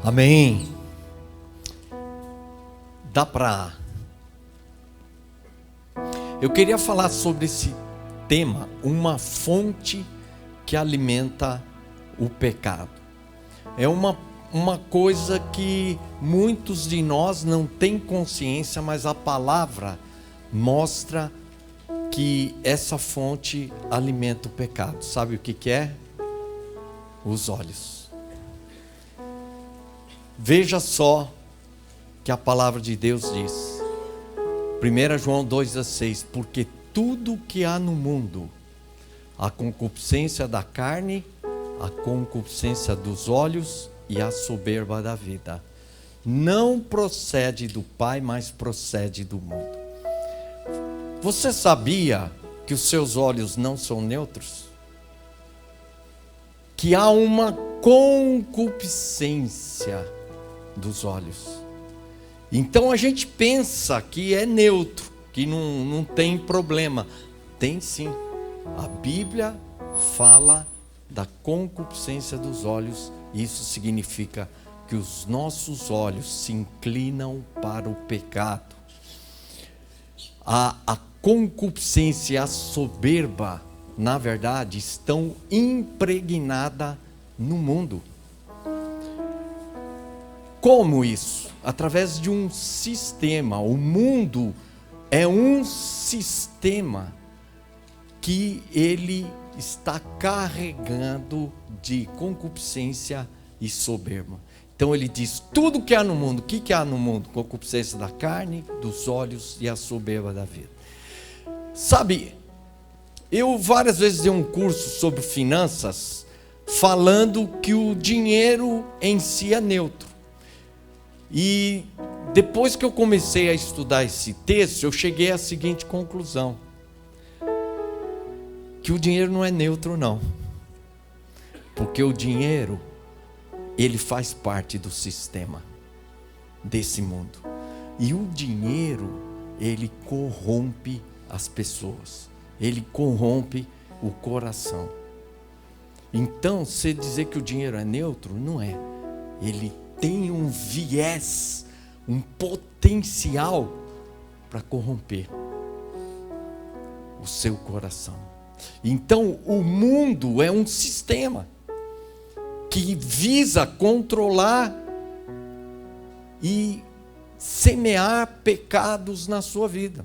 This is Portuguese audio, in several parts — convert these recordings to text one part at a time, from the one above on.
Amém. Dá pra... Eu queria falar sobre esse tema, uma fonte que alimenta o pecado. É uma coisa que muitos de nós não têm consciência, mas a palavra mostra que essa fonte alimenta o pecado. Sabe o que é? Os olhos. Veja só que a palavra de Deus diz, 1 João 2,16, porque tudo que há no mundo, a concupiscência da carne, a concupiscência dos olhos e a soberba da vida, não procede do Pai, mas procede do mundo. Você sabia que os seus olhos não são neutros? Que há uma concupiscência dos olhos. Então a gente pensa que é neutro, que não tem problema. Tem sim. A Bíblia fala da concupiscência dos olhos. Isso significa que os nossos olhos se inclinam para o pecado. A concupiscência e a soberba, na verdade, estão impregnadas no mundo. Como isso? Através de um sistema. O mundo é um sistema que ele está carregando de concupiscência e soberba. Então ele diz, tudo que há no mundo, o que há no mundo? Concupiscência da carne, dos olhos e a soberba da vida. Sabe, eu várias vezes dei um curso sobre finanças, falando que o dinheiro em si é neutro. E depois que eu comecei a estudar esse texto, eu cheguei à seguinte conclusão: que o dinheiro não é neutro não. Porque o dinheiro, ele faz parte do sistema desse mundo. E o dinheiro, ele corrompe as pessoas. Ele corrompe o coração. Então, você dizer que o dinheiro é neutro, não é. Ele tem um viés, um potencial para corromper o seu coração. Então, o mundo é um sistema que visa controlar e semear pecados na sua vida.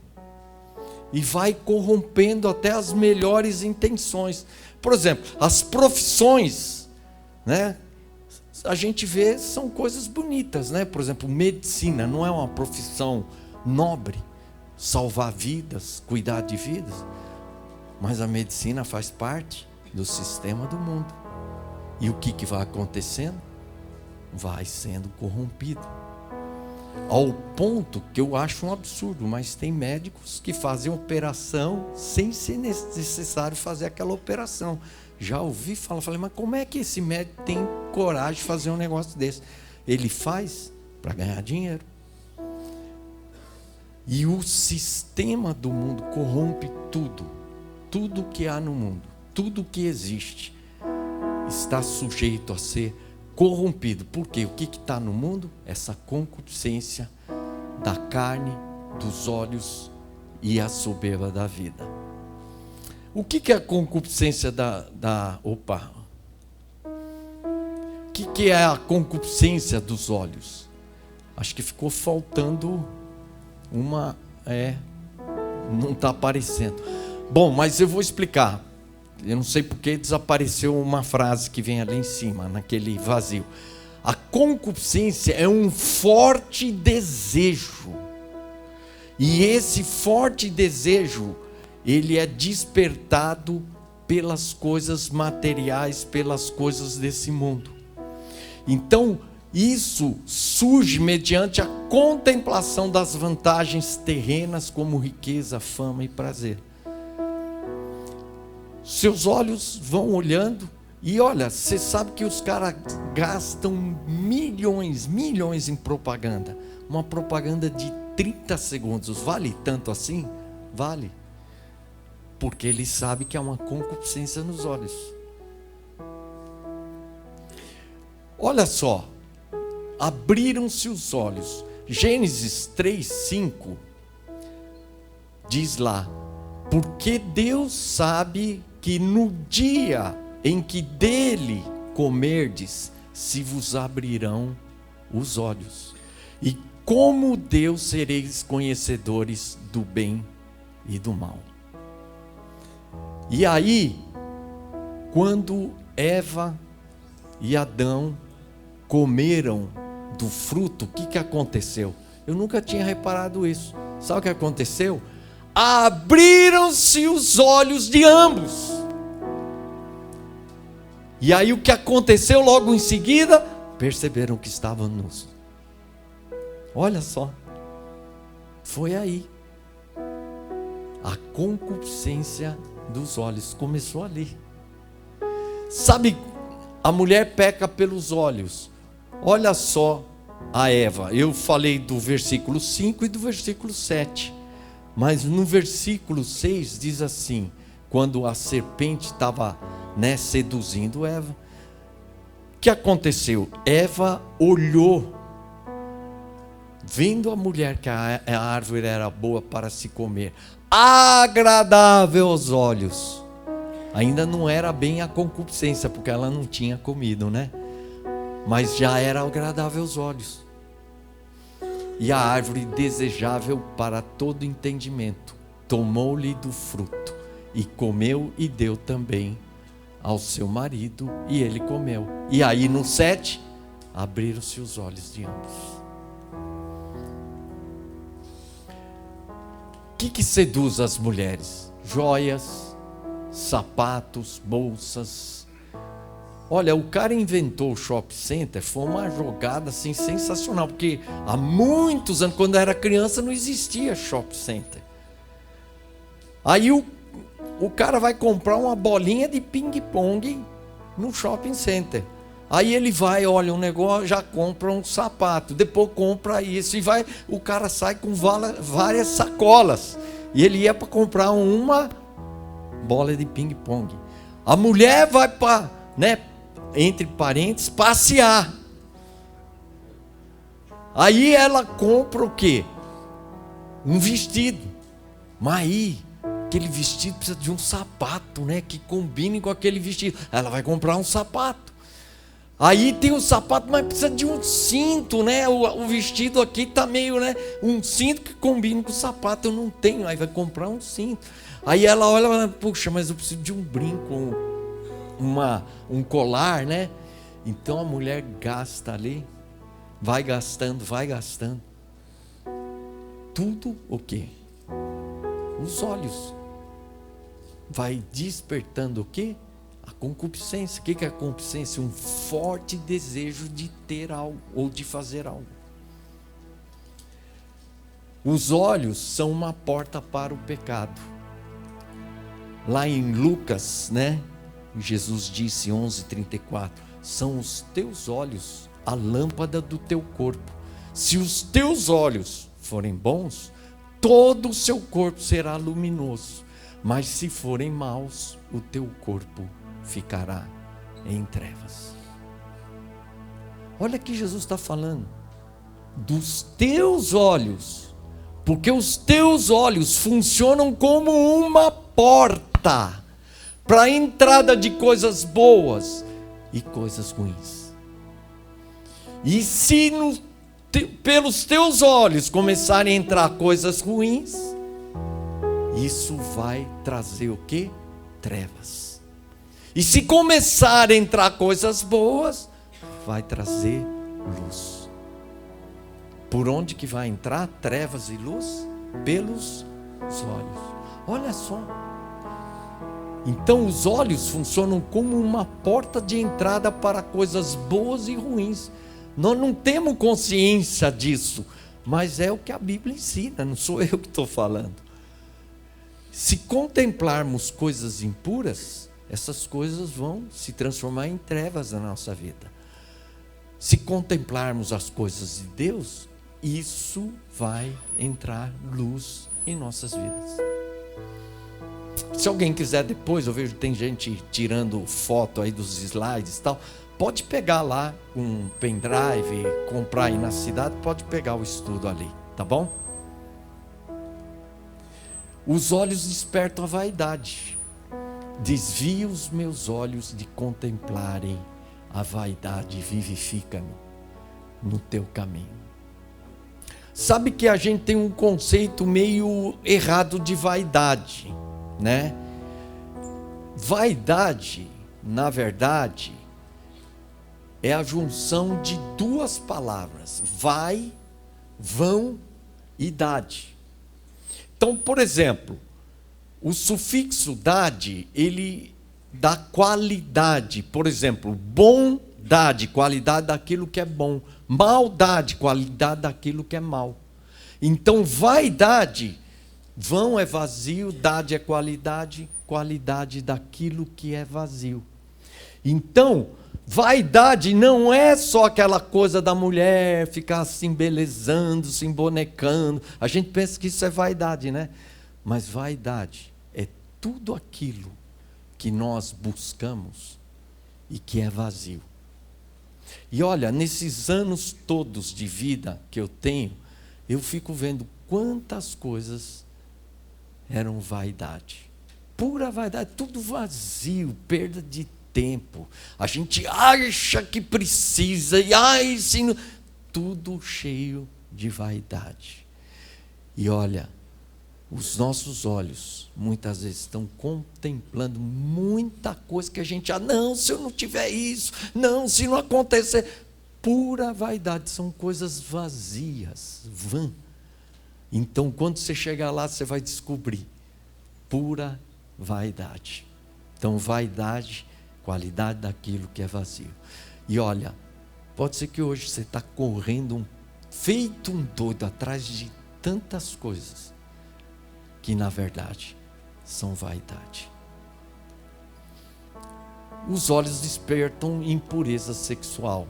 E vai corrompendo até as melhores intenções. Por exemplo, as profissões, né? A gente vê, são coisas bonitas, né? Por exemplo, medicina não é uma profissão nobre, salvar vidas, cuidar de vidas, mas a medicina faz parte do sistema do mundo. E o que vai acontecendo? Vai sendo corrompido, ao ponto que eu acho um absurdo, mas tem médicos que fazem operação sem ser necessário fazer aquela operação. Já ouvi falar, falei, mas como é que esse médico tem coragem de fazer um negócio desse? Ele faz para ganhar dinheiro. E o sistema do mundo corrompe tudo. Tudo que há no mundo, tudo que existe, está sujeito a ser corrompido. Por quê? O que está no mundo? Essa concupiscência da carne, dos olhos e a soberba da vida. O que é a concupiscência O que é a concupiscência dos olhos? Acho que ficou faltando uma... não está aparecendo. Bom, mas eu vou explicar. Eu não sei porque desapareceu uma frase que vem ali em cima, naquele vazio. A concupiscência é um forte desejo. E esse forte desejo, ele é despertado pelas coisas materiais, pelas coisas desse mundo. Então, isso surge mediante a contemplação das vantagens terrenas, como riqueza, fama e prazer. Seus olhos vão olhando e olha, você sabe que os caras gastam milhões em propaganda. Uma propaganda de 30 segundos, vale tanto assim? Vale. Porque ele sabe que há uma concupiscência nos olhos. Olha só, abriram-se os olhos. Gênesis 3:5 diz lá: porque Deus sabe que no dia em que dele comerdes, se vos abrirão os olhos, e como Deus sereis conhecedores do bem e do mal. E aí, quando Eva e Adão comeram do fruto, o que aconteceu? Eu nunca tinha reparado isso. Sabe o que aconteceu? Abriram-se os olhos de ambos. E aí o que aconteceu logo em seguida? Perceberam que estavam nus. Olha só. Foi aí. A concupiscência dos olhos começou ali. Sabe, a mulher peca pelos olhos. Olha só a Eva. Eu falei do versículo 5 e do versículo 7. Mas no versículo 6 diz assim: quando a serpente estava, seduzindo Eva, o que aconteceu? Eva olhou, vendo a mulher que a árvore era boa para se comer, agradável aos olhos. Ainda não era bem a concupiscência, porque ela não tinha comido, mas já era agradável aos olhos. E a árvore desejável para todo entendimento. Tomou-lhe do fruto, e comeu e deu também ao seu marido, e ele comeu. E aí no 7, abriram-se os olhos de ambos. O que seduz as mulheres? Joias, sapatos, bolsas. Olha, o cara inventou o shopping center, foi uma jogada assim sensacional, porque há muitos anos, quando eu era criança, não existia shopping center. Aí o cara vai comprar uma bolinha de ping-pong no shopping center. Aí ele vai, olha um negócio, já compra um sapato, depois compra isso, e vai, o cara sai com várias sacolas. E ele ia para comprar uma bola de ping-pong. A mulher vai para, entre parênteses, passear. Aí ela compra o quê? Um vestido. Mas aí, aquele vestido precisa de um sapato, que combine com aquele vestido. Ela vai comprar um sapato. Aí tem um sapato, mas precisa de um cinto, O vestido aqui está meio, um cinto que combine com o sapato. Eu não tenho. Aí vai comprar um cinto. Aí ela olha e fala: puxa, mas eu preciso de um brinco, um colar, Então a mulher gasta ali, vai gastando. Tudo o quê? Os olhos. Vai despertando o quê? A concupiscência. O que é a concupiscência? Um forte desejo de ter algo ou de fazer algo. Os olhos são uma porta para o pecado. Lá em Lucas, Jesus disse 11:34, são os teus olhos a lâmpada do teu corpo. Se os teus olhos forem bons, todo o seu corpo será luminoso. Mas se forem maus, o teu corpo ficará em trevas. Olha que Jesus está falando dos teus olhos, porque os teus olhos funcionam como uma porta para a entrada de coisas boas e coisas ruins. E se pelos teus olhos começarem a entrar coisas ruins, isso vai trazer o quê? Trevas. E se começar a entrar coisas boas, vai trazer luz. Por onde que vai entrar trevas e luz? Pelos olhos. Olha só. Então os olhos funcionam como uma porta de entrada para coisas boas e ruins. Nós não temos consciência disso, mas é o que a Bíblia ensina, não sou eu que estou falando. Se contemplarmos coisas impuras, essas coisas vão se transformar em trevas na nossa vida. Se contemplarmos as coisas de Deus, isso vai entrar luz em nossas vidas. Se alguém quiser depois, eu vejo que tem gente tirando foto aí dos slides e tal, Pode pegar lá um pendrive, comprar aí na cidade, pode pegar o estudo ali, tá bom? Os olhos despertam a vaidade. Desvia os meus olhos de contemplarem a vaidade e vivifica-me no teu caminho. Sabe que a gente tem um conceito meio errado de vaidade, né? Vaidade, na verdade, é a junção de duas palavras: vai, vão e dade. Então, por exemplo, o sufixo dade, ele dá qualidade. Por exemplo, bondade, qualidade daquilo que é bom. Maldade, qualidade daquilo que é mal. Então, vaidade, vão é vazio, dade é qualidade, qualidade daquilo que é vazio. Então, vaidade não é só aquela coisa da mulher ficar se embelezando, se embonecando. A gente pensa que isso é vaidade, né? Mas vaidade é tudo aquilo que nós buscamos e que é vazio. E olha, nesses anos todos de vida que eu tenho, eu fico vendo quantas coisas eram vaidade. Pura vaidade, tudo vazio, perda de tempo. A gente acha que precisa, e tudo cheio de vaidade. E olha, os nossos olhos muitas vezes estão contemplando muita coisa que a gente não, se eu não tiver isso, não, se não acontecer. Pura vaidade, são coisas vazias, vã. Então, quando você chegar lá, você vai descobrir pura vaidade. Então, vaidade, qualidade daquilo que é vazio. E olha, pode ser que hoje você está correndo feito um doido atrás de tantas coisas que na verdade são vaidade. Os olhos despertam impureza sexual.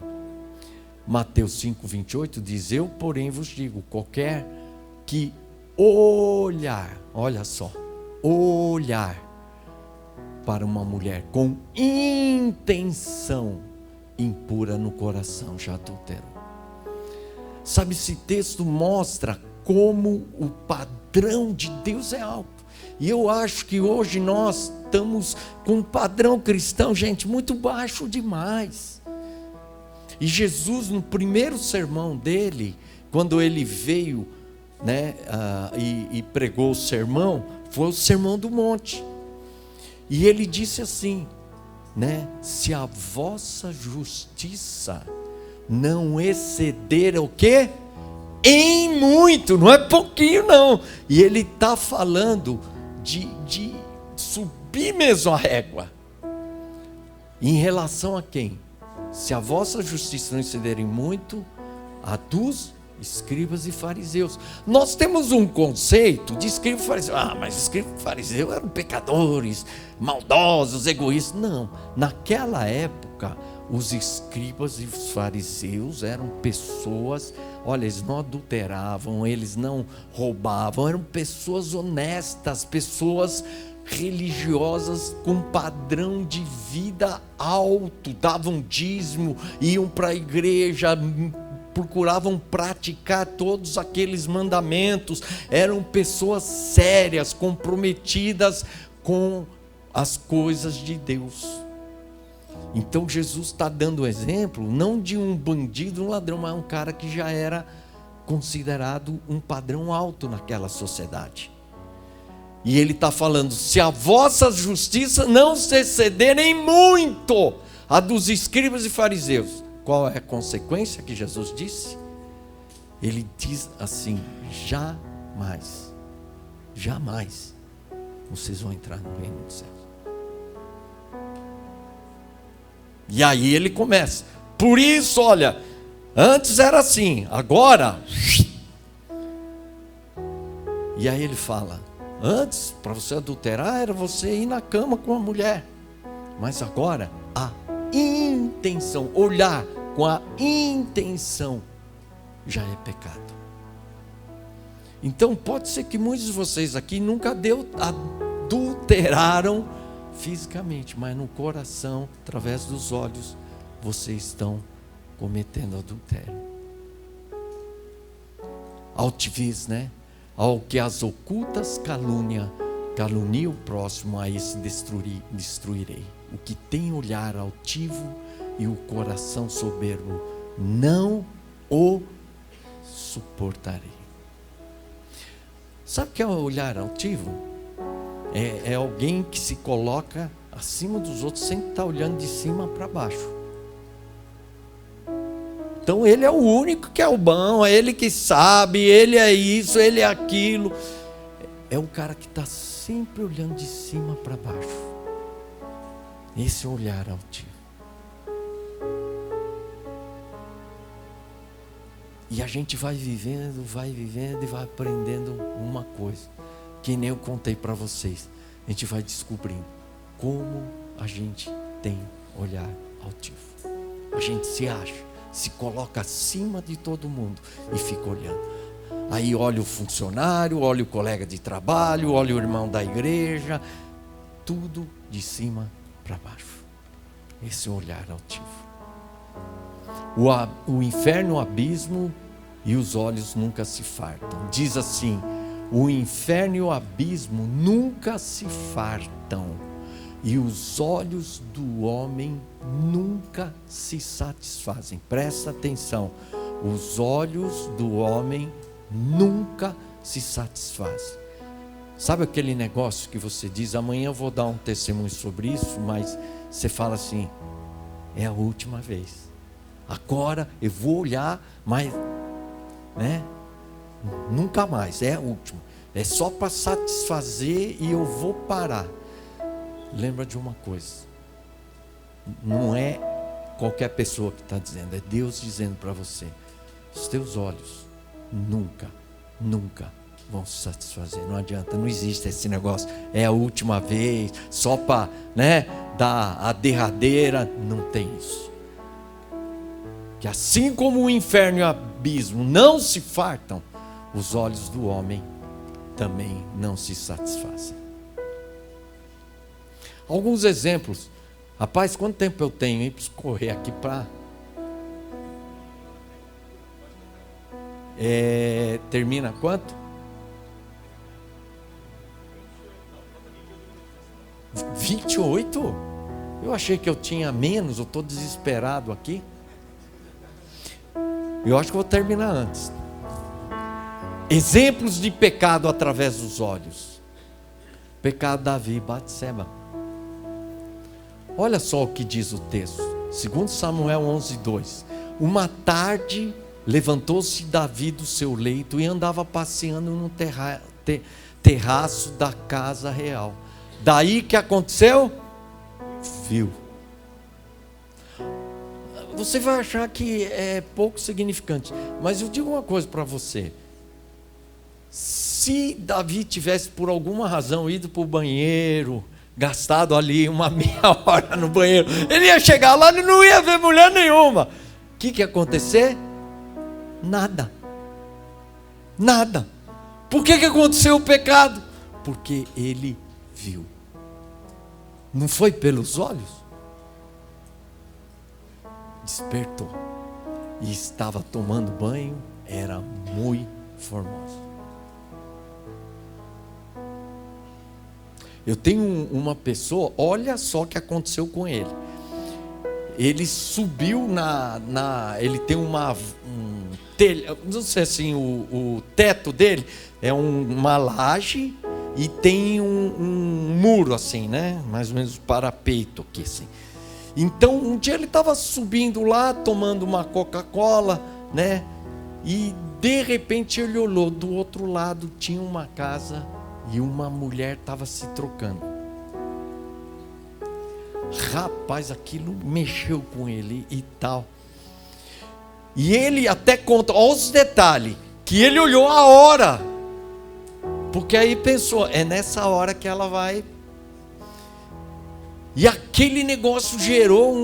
Mateus 5:28 diz: eu, porém, vos digo, qualquer que olhar, olha só, olhar para uma mulher com intenção impura no coração, já adulterou. Sabe, esse texto mostra como o padrão de Deus é alto. E eu acho que hoje nós estamos com um padrão cristão, gente, muito baixo demais. E Jesus, no primeiro sermão dele, quando ele veio, né, e pregou o sermão, foi o Sermão do Monte. E ele disse assim, né, se a vossa justiça não exceder o quê? Em muito, não é pouquinho não. E ele está falando de subir mesmo a régua. Em relação a quem? Se a vossa justiça não exceder em muito, a dos escribas e fariseus. Nós temos um conceito de escriba e fariseu. Mas escriba e fariseu eram pecadores, maldosos, egoístas. Não, naquela época os escribas e os fariseus eram pessoas, olha, eles não adulteravam, eles não roubavam, eram pessoas honestas, pessoas religiosas com padrão de vida alto, davam dízimo, iam para a igreja, procuravam praticar todos aqueles mandamentos, eram pessoas sérias, comprometidas com as coisas de Deus. Então Jesus está dando exemplo, não de um bandido, um ladrão, mas um cara que já era considerado um padrão alto naquela sociedade. E ele está falando, se a vossa justiça não se excederem muito a dos escribas e fariseus. Qual é a consequência que Jesus disse? Ele diz assim, jamais, jamais vocês vão entrar no reino dos céus. E aí ele começa, por isso, olha, antes era assim, agora. E aí ele fala, antes, para você adulterar, era você ir na cama com a mulher. Mas agora, a intenção, olhar com a intenção, já é pecado. Então pode ser que muitos de vocês aqui nunca adulteraram fisicamente, mas no coração, através dos olhos, vocês estão cometendo adultério. Altivez, né? Ao que as ocultas calunia o próximo, a esse destruirei. O que tem olhar altivo e o coração soberbo, não o suportarei. Sabe o que é o olhar altivo? É alguém que se coloca acima dos outros, sempre está olhando de cima para baixo. Então ele é o único que é o bom, é ele que sabe, ele é isso, ele é aquilo. É o cara que está sempre olhando de cima para baixo. Esse é o olhar altivo. E a gente vai vivendo e vai aprendendo uma coisa, que nem eu contei para vocês. A gente vai descobrindo como a gente tem olhar altivo. A gente se acha, se coloca acima de todo mundo e fica olhando. Aí olha o funcionário, olha o colega de trabalho, olha o irmão da igreja, tudo de cima para baixo. Esse é o olhar altivo. O inferno, o abismo e os olhos nunca se fartam. Diz assim: o inferno e o abismo nunca se fartam, e os olhos do homem nunca se satisfazem. Presta atenção: os olhos do homem nunca se satisfazem. Sabe aquele negócio que você diz: amanhã eu vou dar um testemunho sobre isso, mas você fala assim: é a última vez. Agora eu vou olhar, mas nunca mais, é a última. É só para satisfazer e eu vou parar. Lembra de uma coisa: não é qualquer pessoa que está dizendo, é Deus dizendo para você: os teus olhos nunca vão se satisfazer. Não adianta, não existe esse negócio, é a última vez, só para dar a derradeira. Não tem isso. Que assim como o inferno e o abismo não se fartam, os olhos do homem também não se satisfazem. Alguns exemplos. Rapaz, quanto tempo eu tenho, hein? Preciso correr aqui para... termina quanto? 28? Eu achei que eu tinha menos, eu estou desesperado aqui. Eu acho que vou terminar antes. Exemplos de pecado através dos olhos. Pecado de Davi e Batseba. Olha só o que diz o texto. 2 Samuel 11:2. Uma tarde levantou-se Davi do seu leito e andava passeando no terraço da casa real. Daí que aconteceu? Viu. Você vai achar que é pouco significante, mas eu digo uma coisa para você: se Davi tivesse por alguma razão ido para o banheiro, gastado ali uma meia hora no banheiro, ele ia chegar lá e não ia ver mulher nenhuma. O que ia acontecer? Nada. Por que aconteceu o pecado? Porque ele viu. Não foi pelos olhos? Despertou e estava tomando banho, era muito formoso. Eu tenho uma pessoa, olha só o que aconteceu com ele. Ele subiu ele tem telha, não sei assim, o teto dele é uma laje e tem um muro assim, mais ou menos parapeito aqui assim. Então um dia ele estava subindo lá, tomando uma Coca-Cola, e de repente ele olhou, do outro lado tinha uma casa e uma mulher estava se trocando. Rapaz, aquilo mexeu com ele e tal. E ele até conta, olha os detalhes, que ele olhou a hora, porque aí pensou, é nessa hora que ela vai. E aquele negócio gerou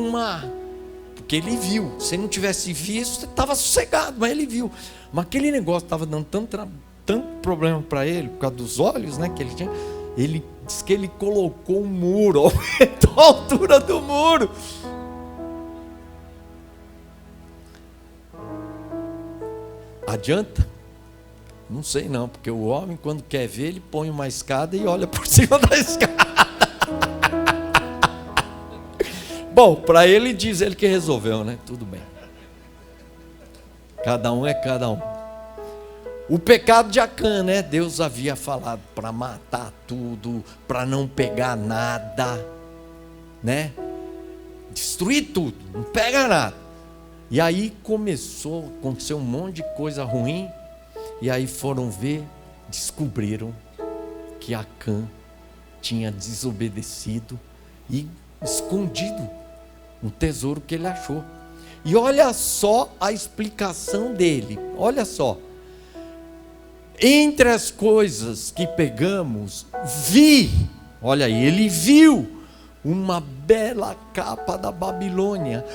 porque ele viu. Se não tivesse visto, estava sossegado, mas ele viu. Mas aquele negócio estava dando tanto problema para ele, por causa dos olhos, que ele tinha. Ele diz que ele colocou um muro, aumentou a altura do muro. Adianta? Não sei não, porque o homem, quando quer ver, ele põe uma escada e olha por cima da escada. Bom, para ele diz ele que resolveu, né? Tudo bem. Cada um é cada um. O pecado de Acã, né? Deus havia falado para matar tudo, para não pegar nada, né? Destruir tudo, não pega nada. E aí aconteceu um monte de coisa ruim. E aí foram ver, descobriram que Acã tinha desobedecido e escondido um tesouro que ele achou. E olha só a explicação dele, olha só. Entre as coisas que pegamos, olha aí, ele viu uma bela capa da Babilônia.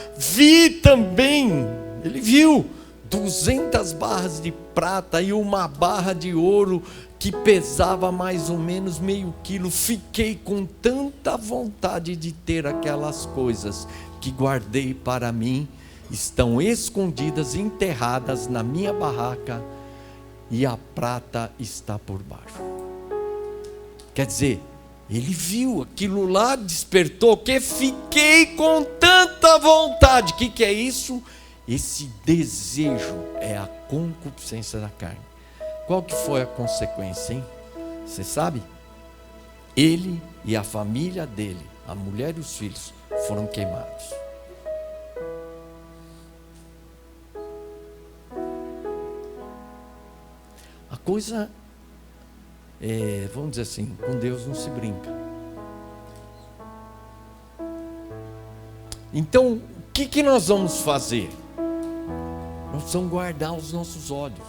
Ele viu 200 barras de prata e uma barra de ouro que pesava mais ou menos meio quilo. Fiquei com tanta vontade de ter aquelas coisas que guardei para mim. Estão escondidas, enterradas na minha barraca, e a prata está por baixo. Quer dizer, ele viu aquilo lá, despertou, que fiquei com tanta vontade. O que é isso? Esse desejo é a concupiscência da carne. Qual que foi a consequência, hein? Você sabe? Ele e a família dele, a mulher e os filhos, foram queimados. A coisa vamos dizer assim, com Deus não se brinca. Então, o que nós vamos fazer? Nós precisamos guardar os nossos olhos.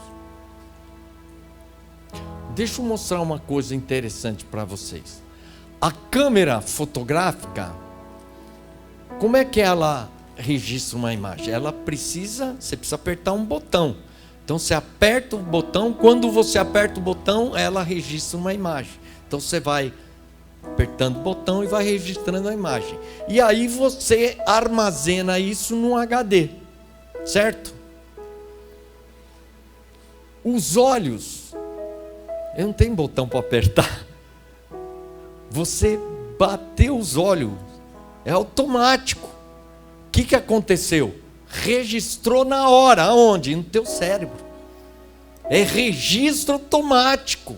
Deixa eu mostrar uma coisa interessante para vocês. A câmera fotográfica, como é que ela registra uma imagem? Você precisa apertar um botão. Então você aperta o botão, quando você aperta o botão, ela registra uma imagem. Então você vai apertando o botão e vai registrando a imagem. E aí você armazena isso num HD, certo? Os olhos, eu não tenho botão para apertar. Você bateu os olhos, é automático. O que aconteceu? Registrou na hora, aonde? No teu cérebro. É registro automático.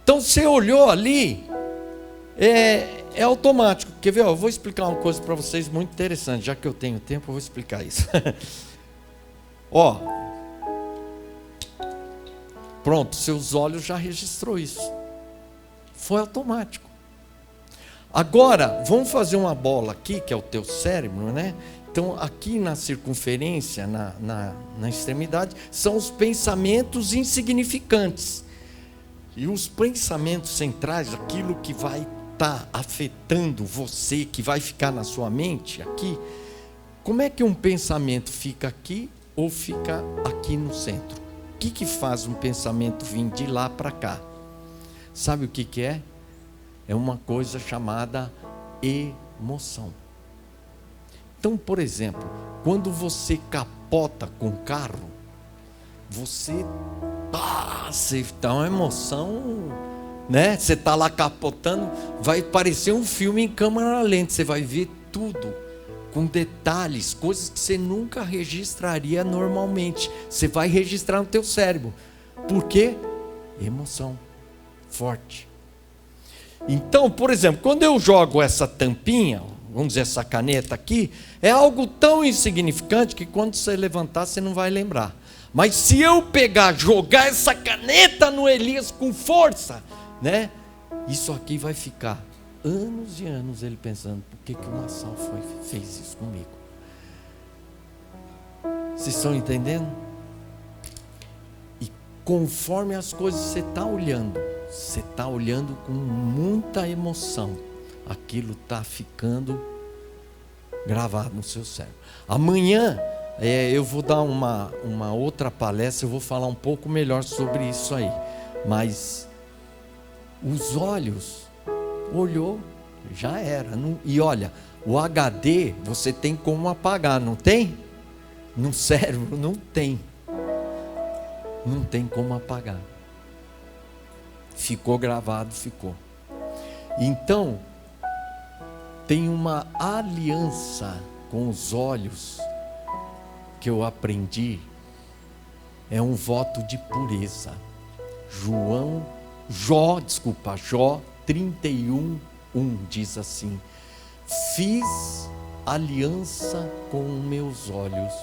Então você olhou ali, é automático. Quer ver? Eu vou explicar uma coisa para vocês muito interessante. Já que eu tenho tempo, eu vou explicar isso. Pronto, seus olhos já registrou isso. Foi automático. Agora, vamos fazer uma bola aqui, que é o teu cérebro, né? Então, aqui na circunferência, na extremidade, são os pensamentos insignificantes. E os pensamentos centrais, aquilo que vai estar afetando você, que vai ficar na sua mente, aqui. Como é que um pensamento fica aqui ou fica aqui no centro? O que faz um pensamento vir de lá para cá? Sabe o que é? É uma coisa chamada emoção. Então, por exemplo, quando você capota com o carro, você dá uma emoção, né? Você está lá capotando, vai parecer um filme em câmera lenta, você vai ver tudo, com detalhes, coisas que você nunca registraria normalmente. Você vai registrar no teu cérebro. Por quê? Emoção forte. Então, por exemplo, quando eu jogo essa tampinha, vamos dizer essa caneta aqui, é algo tão insignificante que quando você levantar você não vai lembrar. Mas se eu jogar essa caneta no Elias com força, né? Isso aqui vai ficar anos e anos ele pensando, por que o Nassau fez isso comigo? Vocês estão entendendo? E conforme as coisas você está olhando com muita emoção, aquilo está ficando gravado no seu cérebro. Amanhã eu vou dar uma outra palestra, eu vou falar um pouco melhor sobre isso aí. Mas os olhos, olhou, já era. E olha, o HD você tem como apagar, não tem? no cérebro, não tem como apagar. Ficou gravado, ficou. Então, tem uma aliança com os olhos que eu aprendi, é um voto de pureza. Jó 31:1 diz assim: fiz aliança com meus olhos,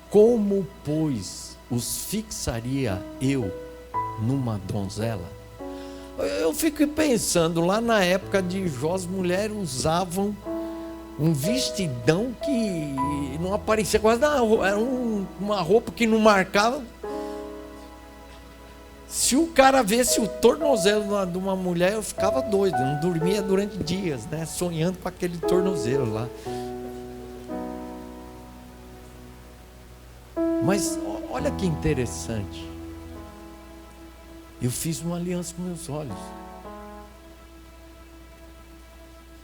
como, pois, os fixaria eu numa donzela? Eu fico pensando, lá na época de Jó, as mulheres usavam um vestidão que não aparecia quase nada, era uma roupa que não marcava. Se o cara visse o tornozelo de uma mulher, eu ficava doido, não dormia durante dias, né? Sonhando com aquele tornozelo lá. Mas olha que interessante. Eu fiz uma aliança com meus olhos.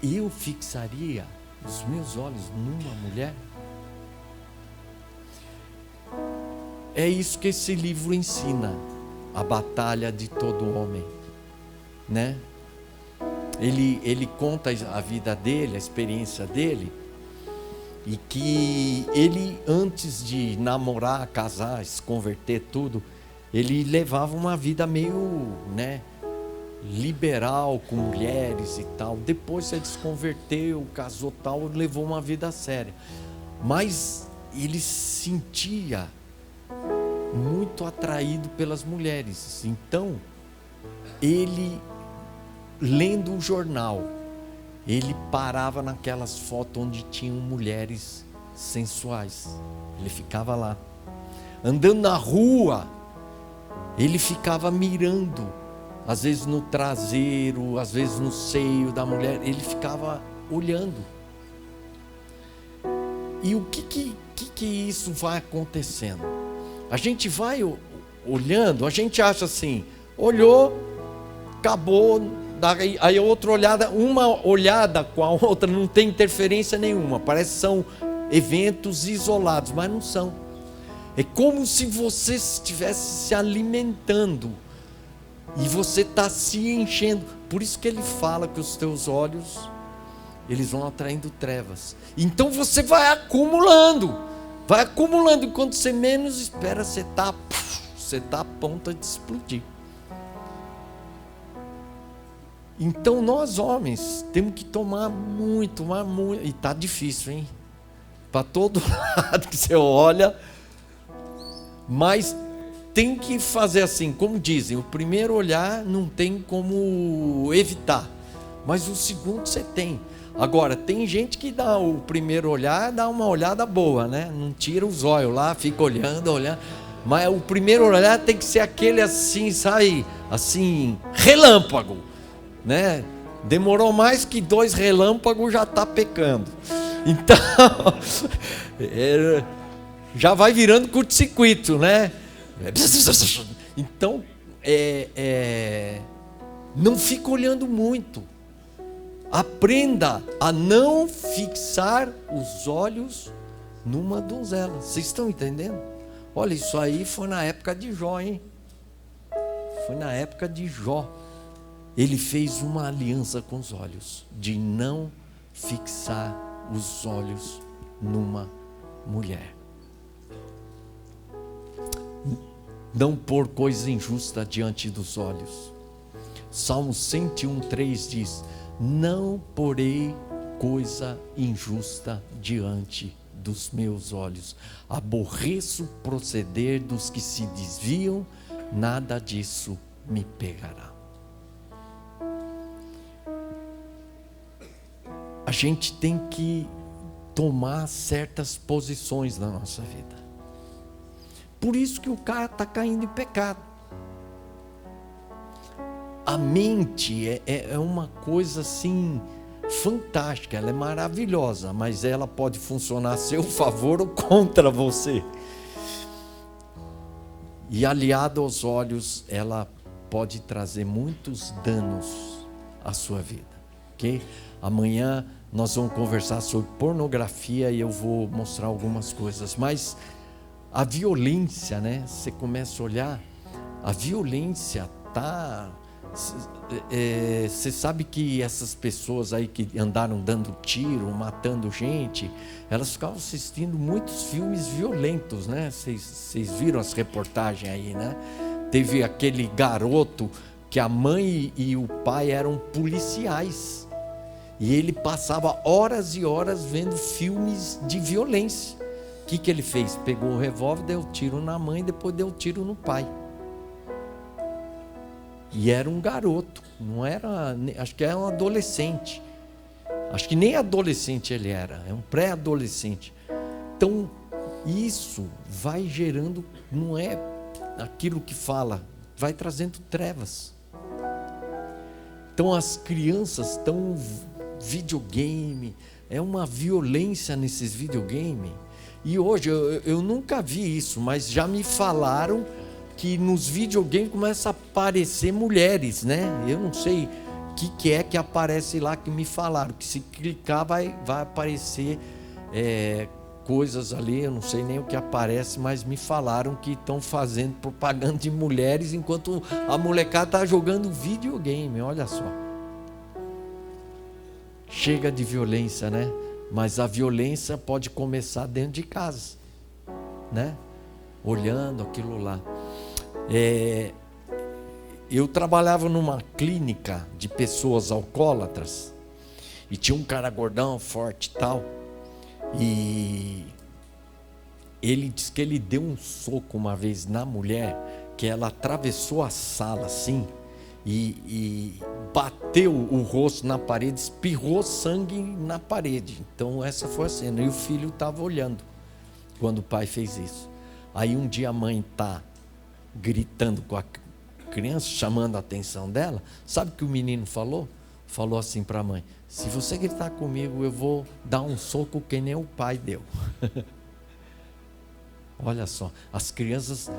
Eu fixaria os meus olhos numa mulher? É isso que esse livro ensina. A batalha de todo homem, né? Ele conta a vida dele, a experiência dele, e que ele, antes de namorar, casar, se converter, tudo, ele levava uma vida meio, né, liberal, com mulheres e tal. Depois ele se converteu, casou tal, levou uma vida séria. Mas ele sentia muito atraído pelas mulheres. Então, ele, lendo o jornal, ele parava naquelas fotos onde tinham mulheres sensuais. Ele ficava lá. Andando na rua, ele ficava mirando, às vezes no traseiro, às vezes no seio da mulher. Ele ficava olhando. E o que isso vai acontecendo? A gente vai olhando, a gente acha assim, olhou, acabou, aí outra olhada, uma olhada com a outra não tem interferência nenhuma, parece que são eventos isolados, mas não são. É como se você estivesse se alimentando e você está se enchendo. Por isso que ele fala que os teus olhos, eles vão atraindo trevas. Então você vai acumulando. Vai acumulando, e quando você menos espera, você está a ponto de explodir. Então nós homens temos que tomar muito, e está difícil, hein? Para todo lado que você olha, mas tem que fazer assim, como dizem, o primeiro olhar não tem como evitar, mas o segundo você tem. Agora, tem gente que dá o primeiro olhar, dá uma olhada boa, né? Não tira os olhos lá, fica olhando. Mas o primeiro olhar tem que ser aquele assim, sabe? Assim, relâmpago, né? Demorou mais que 2 relâmpagos, já está pecando. Então, já vai virando curto-circuito, né? Então, não fica olhando muito. Aprenda a não fixar os olhos numa donzela. Vocês estão entendendo? Olha, isso aí foi na época de Jó, hein? Foi na época de Jó. Ele fez uma aliança com os olhos, de não fixar os olhos numa mulher. Não pôr coisa injusta diante dos olhos. Salmo 101:3 diz: não porei coisa injusta diante dos meus olhos. Aborreço o proceder dos que se desviam, nada disso me pegará. A gente tem que tomar certas posições na nossa vida. Por isso que o cara está caindo em pecado. A mente é uma coisa assim fantástica, ela é maravilhosa, mas ela pode funcionar a seu favor ou contra você. E aliado aos olhos, ela pode trazer muitos danos à sua vida, ok? Amanhã nós vamos conversar sobre pornografia e eu vou mostrar algumas coisas, mas a violência, né? Você começa a olhar, a violência tá... Você sabe que essas pessoas aí que andaram dando tiro, matando gente, elas ficavam assistindo muitos filmes violentos, né? Vocês viram as reportagens aí, né? Teve aquele garoto que a mãe e o pai eram policiais e ele passava horas e horas vendo filmes de violência. O que ele fez? Pegou o revólver, deu tiro na mãe, depois deu tiro no pai. E era um garoto, não era, acho que era um adolescente. Acho que nem adolescente ele era, é um pré-adolescente. Então, isso vai gerando, não é aquilo que fala, vai trazendo trevas. Então, as crianças estão videogame, é uma violência nesses videogames. E hoje, eu nunca vi isso, mas já me falaram que nos videogames começa a aparecer mulheres, né? Eu não sei o que é que aparece lá, que me falaram, que se clicar vai aparecer coisas ali, eu não sei nem o que aparece, mas me falaram que estão fazendo propaganda de mulheres enquanto a molecada está jogando videogame, olha só. Chega de violência, né? Mas a violência pode começar dentro de casa, né? Olhando aquilo lá. Eu trabalhava numa clínica de pessoas alcoólatras e tinha um cara gordão, forte e tal, e ele disse que ele deu um soco uma vez na mulher, que ela atravessou a sala assim e bateu o rosto na parede, espirrou sangue na parede. Então essa foi a cena, e o filho estava olhando quando o pai fez isso. Aí um dia a mãe está gritando com a criança, chamando a atenção dela. Sabe o que o menino falou? Falou assim para a mãe: se você gritar comigo, eu vou dar um soco que nem o pai deu. Olha só, as crianças,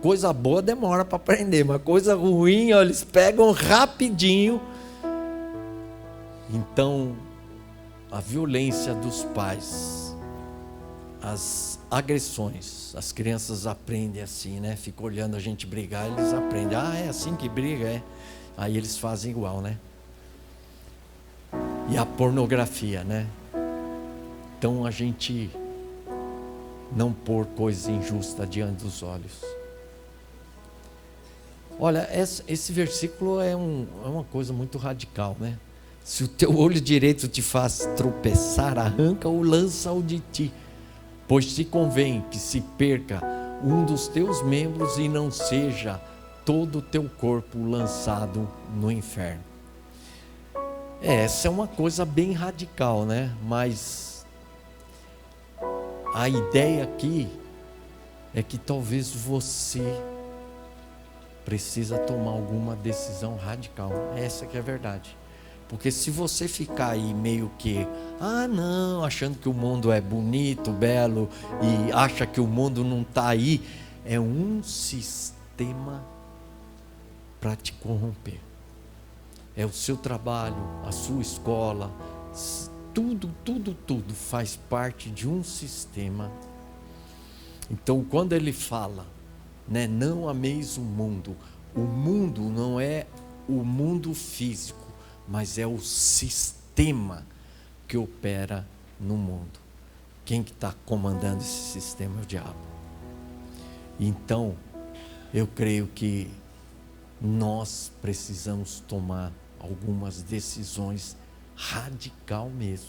coisa boa demora para aprender, mas coisa ruim, ó, eles pegam rapidinho. Então, a violência dos pais, as agressões, as crianças aprendem assim, né? Ficam olhando a gente brigar, eles aprendem. Ah, é assim que briga, é. Aí eles fazem igual, né? E a pornografia, né? Então a gente não pôr coisa injusta diante dos olhos. Olha, esse versículo é uma coisa muito radical, né? Se o teu olho direito te faz tropeçar, arranca-o, lança-o de ti. Pois te convém que se perca um dos teus membros e não seja todo o teu corpo lançado no inferno. Essa é uma coisa bem radical, né? Mas a ideia aqui é que talvez você precisa tomar alguma decisão radical. Essa que é a verdade. Porque se você ficar aí meio que, não, achando que o mundo é bonito, belo, e acha que o mundo não está aí, é um sistema para te corromper. É o seu trabalho, a sua escola, tudo faz parte de um sistema. Então, quando ele fala, né, não ameis o mundo não é o mundo físico, mas é o sistema que opera no mundo. Quem que está comandando esse sistema é o diabo. Então, eu creio que nós precisamos tomar algumas decisões radical mesmo,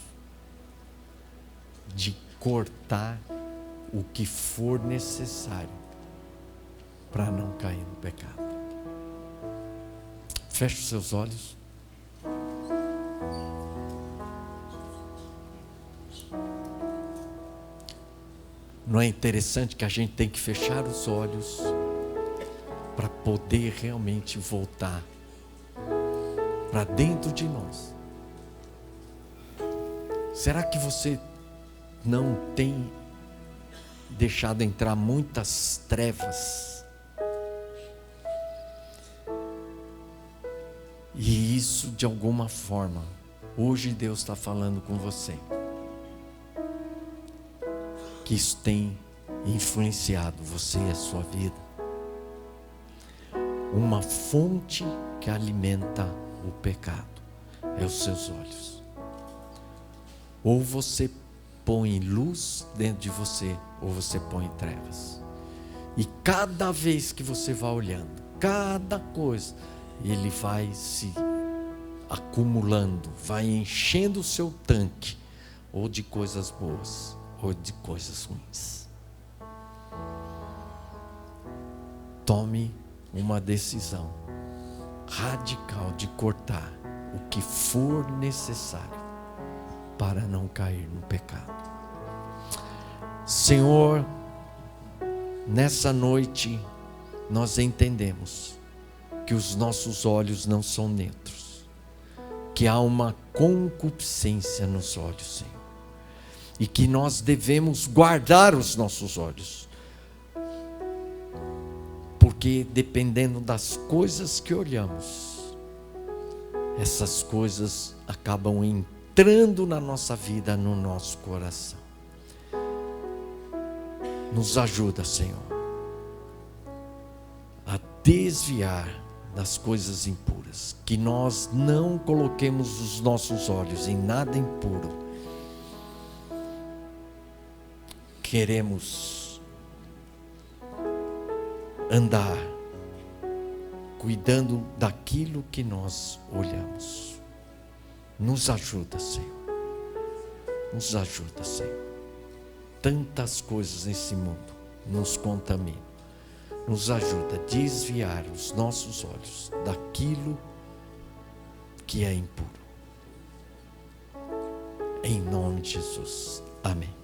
de cortar o que for necessário para não cair no pecado. Feche os seus olhos. Não é interessante que a gente tem que fechar os olhos para poder realmente voltar para dentro de nós? Será que você não tem deixado entrar muitas trevas? E isso, de alguma forma, hoje Deus está falando com você, que isso tem influenciado você e a sua vida? Uma fonte que alimenta o pecado é os seus olhos. Ou você põe luz dentro de você, ou você põe trevas. E cada vez que você vai olhando, cada coisa, ele vai se acumulando, vai enchendo o seu tanque, ou de coisas boas, ou de coisas ruins. Tome uma decisão radical de cortar o que for necessário para não cair no pecado. Senhor, nessa noite nós entendemos que os nossos olhos não são neutros, que há uma concupiscência nos olhos, Senhor, e que nós devemos guardar os nossos olhos, porque dependendo das coisas que olhamos, essas coisas acabam entrando na nossa vida, no nosso coração. Nos ajuda, Senhor, a desviar das coisas impuras, que nós não coloquemos os nossos olhos em nada impuro. Queremos andar cuidando daquilo que nós olhamos. Nos ajuda, Senhor. Nos ajuda, Senhor. Tantas coisas nesse mundo nos contaminam. Nos ajuda a desviar os nossos olhos daquilo que é impuro. Em nome de Jesus. Amém.